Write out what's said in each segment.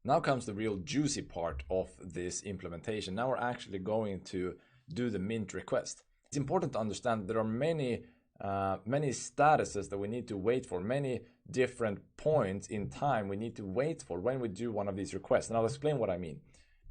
Now comes the real juicy part of this implementation. Now we're actually going to do the mint request. It's important to understand there are many statuses that we need to wait for, many different points in time we need to wait for when we do one of these requests. And I'll explain what I mean.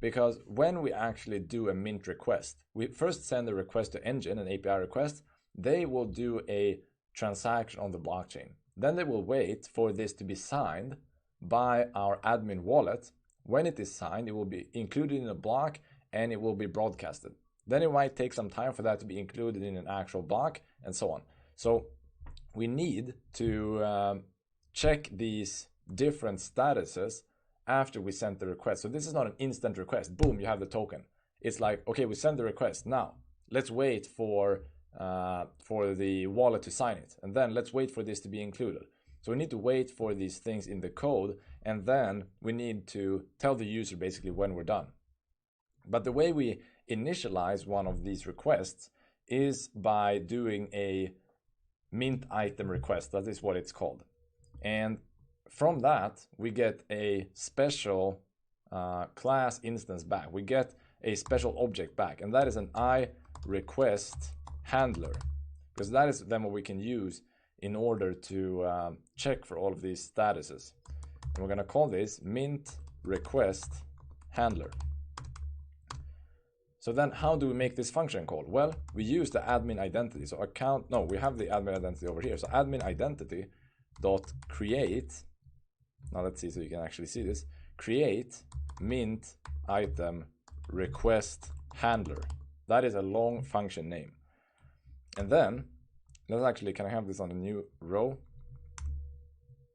Because when we actually do a mint request, we first send a request to Engine, an API request. They will do a transaction on the blockchain. Then they will wait for this to be signed by our admin wallet. When it is signed, it will be included in a block and it will be broadcasted. Then it might take some time for that to be included in an actual block and so on. So we need to check these different statuses after we sent the request. So this is not an instant request. Boom, you have the token. It's like, okay, we send the request. Now let's wait for the wallet to sign it. And then let's wait for this to be included. So we need to wait for these things in the code. And then we need to tell the user basically when we're done. But the way we initialize one of these requests is by doing a mint item request. That is what it's called. And from that, we get a special class instance back. We get a special object back, and that is an iRequest handler, because that is then what we can use in order to check for all of these statuses. And we're going to call this mint request handler. So then how do we make this function call? Well, we use the admin identity. So we have the admin identity over here. So admin identity dot create. Now let's see so you can actually see this. Create mint item request handler. That is a long function name. And then let's actually, can I have this on a new row?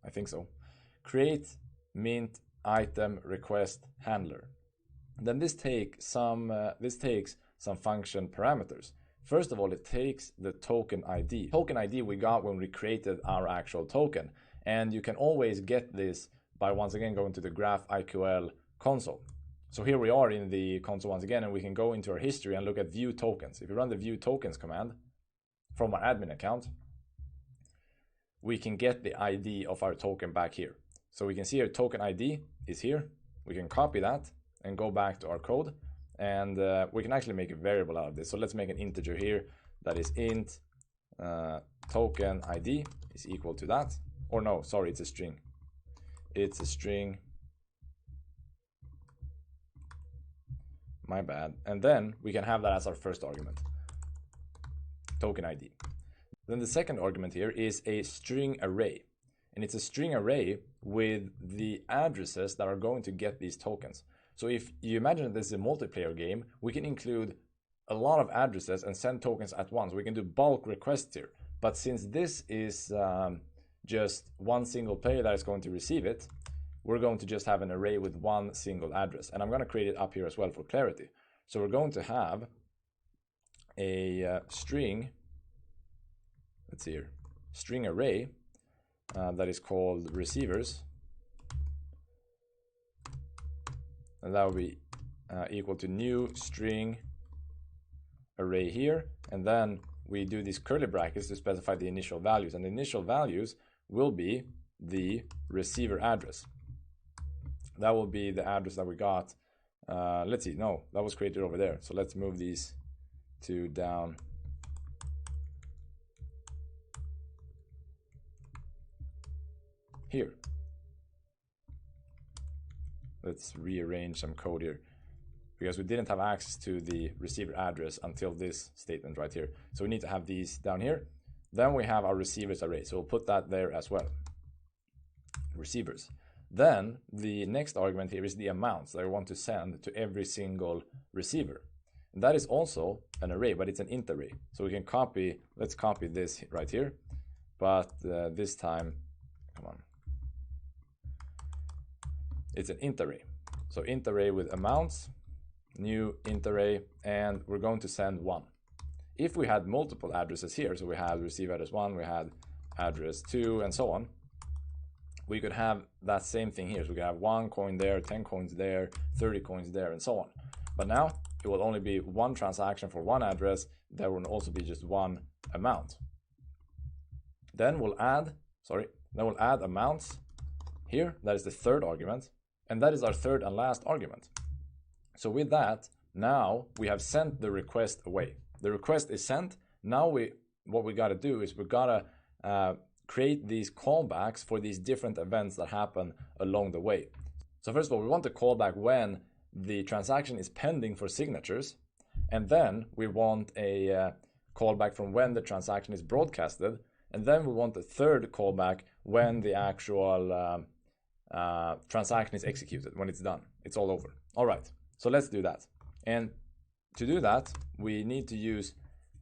I think so. Create mint item request handler. Then this takes some function parameters. First of all, it takes the token ID. Token ID we got when we created our actual token. And you can always get this by once again going to the GraphIQL console. So here we are in the console once again, and we can go into our history and look at view tokens. If you run the view tokens command from our admin account, we can get the ID of our token back here. So we can see our token ID is here. We can copy that and go back to our code, and we can actually make a variable out of this. So let's make an integer here that is int token ID is equal to that. Or no, sorry, it's a string. It's a string. My bad. And then we can have that as our first argument, token ID. Then the second argument here is a string array. And it's a string array with the addresses that are going to get these tokens. So if you imagine that this is a multiplayer game, we can include a lot of addresses and send tokens at once. We can do bulk requests here. But since this is just one single player that is going to receive it, we're going to just have an array with one single address. And I'm going to create it up here as well for clarity. So we're going to have a string, let's see here, string array that is called receivers. And that will be equal to new string array here. And then we do these curly brackets to specify the initial values. And the initial values will be the receiver address. That will be the address that we got. Let's see, no, that was created over there. So let's move these two down. Here. Let's rearrange some code here, because we didn't have access to the receiver address until this statement right here. So we need to have these down here. Then we have our receivers array. So we'll put that there as well. Receivers. Then the next argument here is the amounts that I want to send to every single receiver. And that is also an array, but it's an int array. So we can copy, let's copy this right here. But this time, come on. It's an int array. So int array with amounts, new int array, and we're going to send 1. If we had multiple addresses here, so we had receive address 1, we had address 2, and so on, we could have that same thing here. So we could have 1 coin there, 10 coins there, 30 coins there, and so on. But now it will only be one transaction for one address. There will also be just one amount. Then we'll add amounts here. That is the third argument. And that is our third and last argument. So with that, now we have sent the request away. The request is sent. Now what we got to do is we got to create these callbacks for these different events that happen along the way. So first of all, we want to call back when the transaction is pending for signatures. And then we want a callback from when the transaction is broadcasted. And then we want a third callback when the actual transaction is executed, when it's done. It's all over. All right, so let's do that. And to do that, we need to use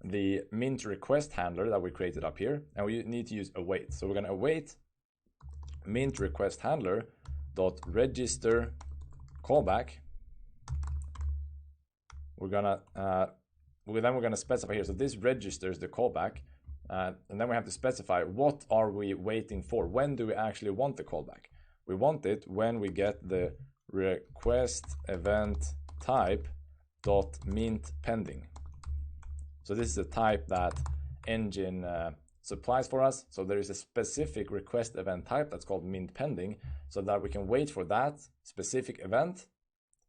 the mint request handler that we created up here, and we need to use await. So we're going to await mint request handler dot register callback. We're gonna specify here. So this registers the callback, and then we have to specify what are we waiting for. When do we actually want the callback? We want it when we get the request event type dot mint pending. So this is a type that Engine supplies for us. So there is a specific request event type that's called mint pending, so that we can wait for that specific event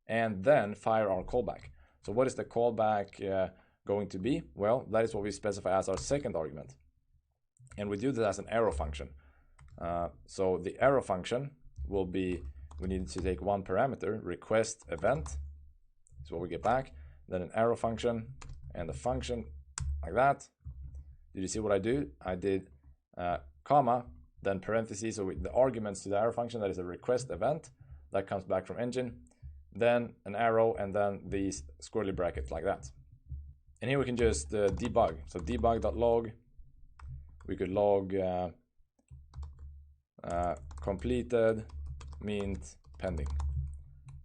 and then fire our callback. So what is the callback going to be? Well, that is what we specify as our second argument. And we do this as an arrow function. So the arrow function will be, we need to take one parameter, request event. That's what we get back. Then an arrow function and the function like that. Did you see what I do? I did comma, then parentheses. So the arguments to the arrow function, that is a request event that comes back from Engine. Then an arrow and then these squirrely brackets like that. And here we can just debug. So debug.log, we could log completed mint pending,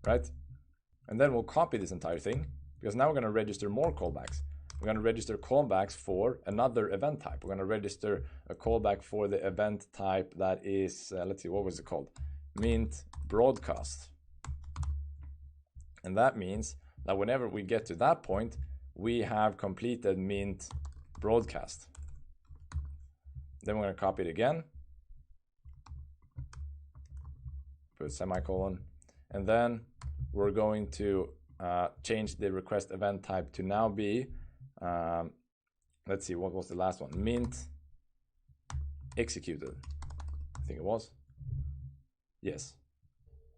right? And then we'll copy this entire thing, because now we're going to register more callbacks. We're going to register callbacks for another event type. We're going to register a callback for the event type that is, let's see, what was it called? Mint broadcast. And that means that whenever we get to that point, we have completed mint broadcast. Then we're going to copy it again, put semicolon, and then we're going to change the request event type to now be, let's see, what was the last one? Mint executed, I think it was. Yes.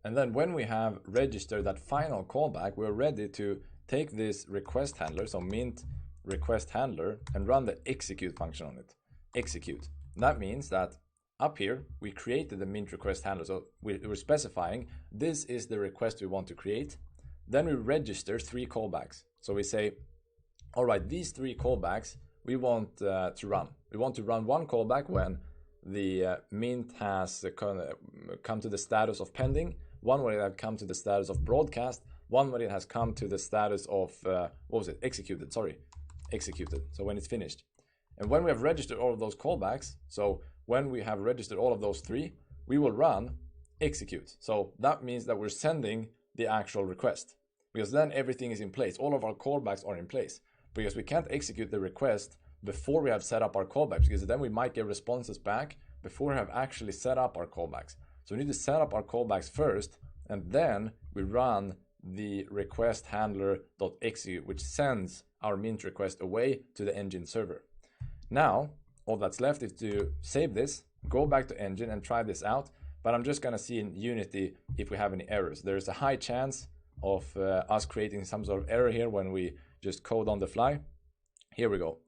And then when we have registered that final callback, we're ready to take this request handler, so mint request handler, and run the execute function on it. Execute. That means that up here, we created the mint request handler. So we're specifying this is the request we want to create. Then we register 3 callbacks. So we say, all right, these 3 callbacks we want to run. We want to run one callback when the mint has come to the status of pending, one when it has come to the status of broadcast, one when it has come to the status of, what was it? Executed, sorry. Executed, so when it's finished. And when we have registered all of those callbacks, so when we have registered all of those 3, we will run execute. So that means that we're sending the actual request, because then everything is in place. All of our callbacks are in place, because we can't execute the request before we have set up our callbacks, because then we might get responses back before we have actually set up our callbacks. So we need to set up our callbacks first, and then we run the request handler.execute, which sends our mint request away to the Engine server. Now, all that's left is to save this, go back to Engine and try this out, but I'm just gonna see in Unity if we have any errors. There's a high chance of us creating some sort of error here when we just code on the fly. Here we go.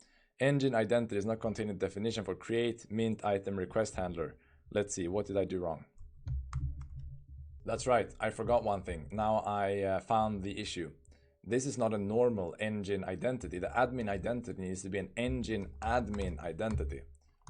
Engine identity is not containing definition for create mint item request handler. Let's see, what did I do wrong? That's right, I forgot one thing. Now I found the issue. This is not a normal Engine identity. The admin identity needs to be an Engine admin identity.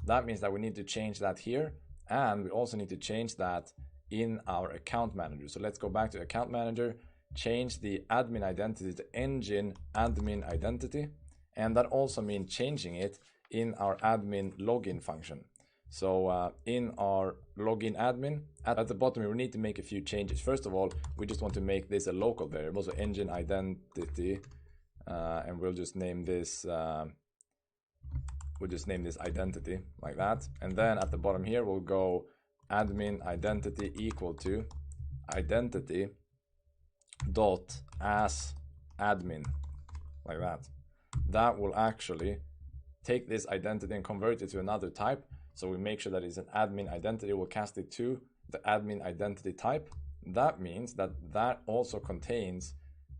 That means that we need to change that here, and we also need to change that in our account manager. So let's go back to account manager, change the admin identity to Engine admin identity, and that also means changing it in our admin login function. So in our login admin, at the bottom, we need to make a few changes. First of all, we just want to make this a local variable, so Engine identity, and we'll just name this identity like that. And then at the bottom here, we'll go admin identity equal to identity dot as admin, like that. That will actually take this identity and convert it to another type. So we make sure that it's an admin identity. We'll cast it to the admin identity type. That means that that also contains,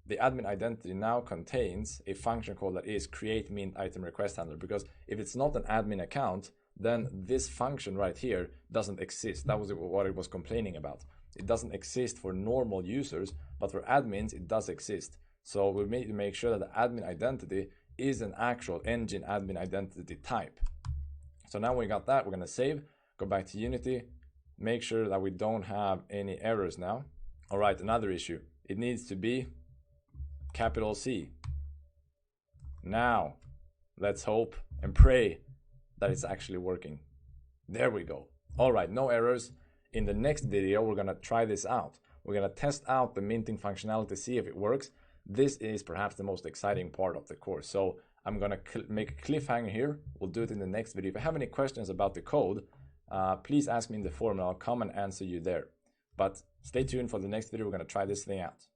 the admin identity now contains a function call that is create mint item request handler, because if it's not an admin account, then this function right here doesn't exist. That was what it was complaining about. It doesn't exist for normal users, but for admins it does exist. So we need to make sure that the admin identity is an actual engine admin identity type. So now we got that, we're gonna save, go back to Unity, make sure that we don't have any errors now. All right, another issue. It needs to be capital C. Now, let's hope and pray that it's actually working. There we go. All right, no errors. In the next video, we're gonna try this out. We're gonna test out the minting functionality, see if it works. This is perhaps the most exciting part of the course. So I'm gonna make a cliffhanger here. We'll do it in the next video. If you have any questions about the code, please ask me in the forum and I'll come and answer you there. But stay tuned for the next video. We're gonna try this thing out.